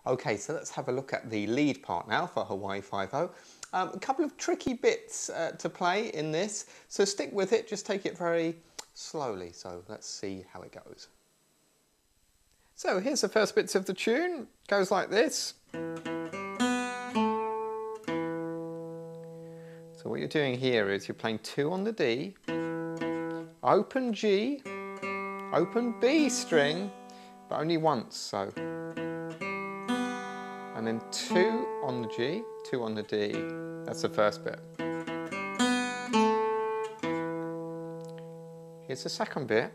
Okay, so let's have a look at the lead part now for Hawaii 5-0. A couple of tricky bits to play in this, so stick with it, just take it very slowly. So let's see how it goes. So here's the first bits of the tune, goes like this. So what you're doing here is you're playing 2 on the D, open G, open B string, but only once, so. And then 2 on the G, 2 on the D, that's the first bit. Here's the second bit,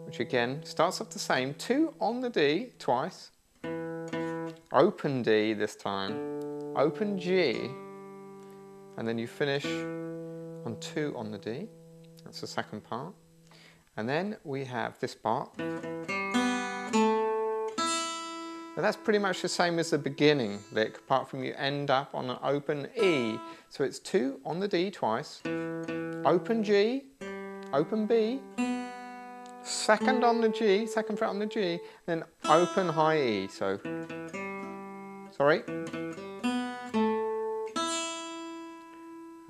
which again starts off the same, 2 on the D twice, open D this time, open G, and then you finish on 2 on the D, that's the second part. And then we have this part. Now that's pretty much the same as the beginning lick, apart from you end up on an open E. So it's 2 on the D twice, open G, open B, second on the G, second fret on the G, then open high E. So, sorry.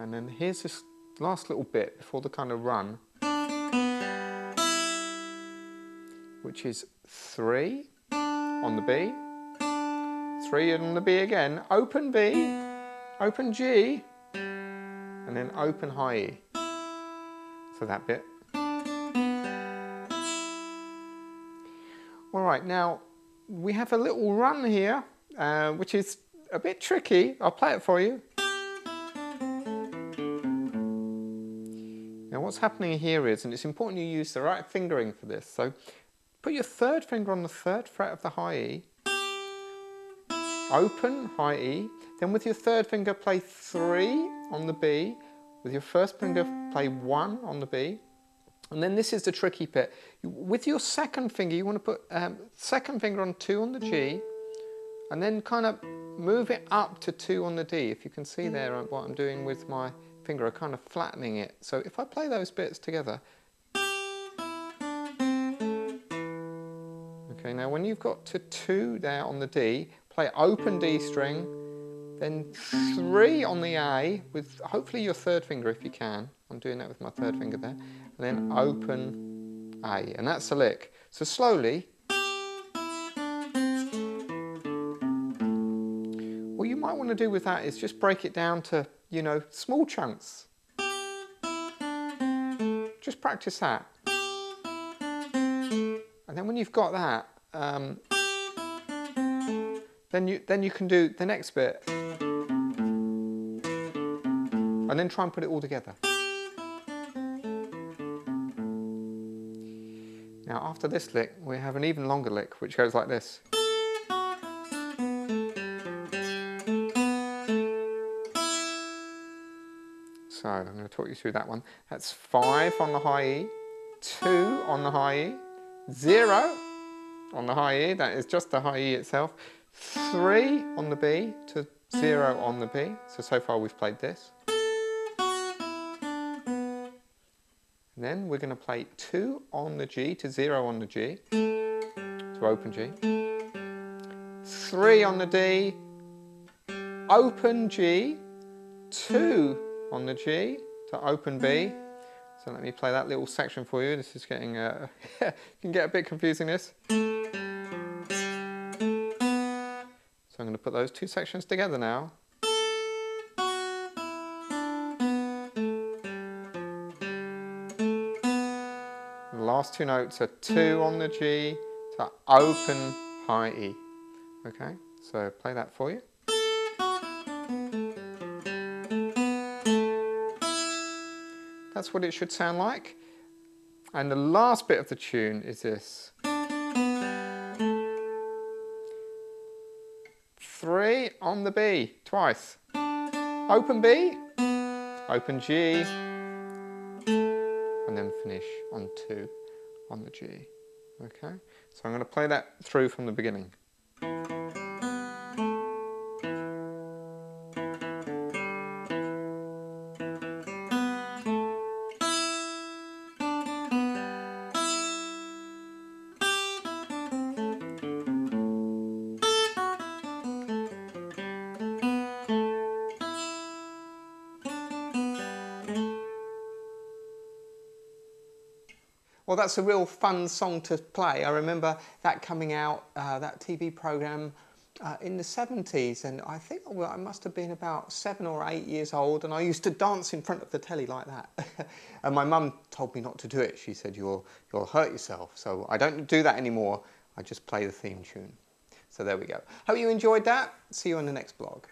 And then here's this last little bit before the kind of run, which is 3 on the B, 3 on the B again, open B, open G, and then open high E. So that bit. All right, now we have a little run here, which is a bit tricky. I'll play it for you. Now what's happening here is, and it's important you use the right fingering for this, so put your third finger on the 3rd fret of the high E, open high E, then with your third finger play 3 on the B, with your first finger play 1 on the B, and then this is the tricky bit. With your second finger you want to put second finger on 2 on the G, and then kind of move it up to 2 on the D. If you can see there what I'm doing with my finger, I'm kind of flattening it. So if I play those bits together. Okay, now when you've got to 2 there on the D, play open D string, then 3 on the A with hopefully your third finger if you can. I'm doing that with my third finger there. And then open A, and that's the lick. So slowly. What you might want to do with that is just break it down to, you know, small chunks. Just practice that. And then when you've got that, then you can do the next bit. And then try and put it all together. Now after this lick, we have an even longer lick, which goes like this. So I'm going to talk you through that one. That's 5 on the high E, 2 on the high E, 0 on the high E, that is just the high E itself, 3 on the B to 0 on the B, so far we've played this. And then we're going to play 2 on the G to 0 on the G, to open G, 3 on the D, open G, 2 on the G to open B. So let me play that little section for you. This is getting, can get a bit confusing this. So I'm going to put those two sections together now. The last two notes are 2 on the G to open high E. Okay, so play that for you. That's what it should sound like. And the last bit of the tune is this. 3 on the B, twice. Open B, open G, and then finish on 2 on the G. Okay, so I'm going to play that through from the beginning. Well, that's a real fun song to play. I remember that coming out, that TV programme, in the 70s, and I think I must have been about 7 or 8 years old, and I used to dance in front of the telly like that. And my mum told me not to do it. She said, you'll hurt yourself. So I don't do that anymore. I just play the theme tune. So there we go. Hope you enjoyed that. See you on the next blog.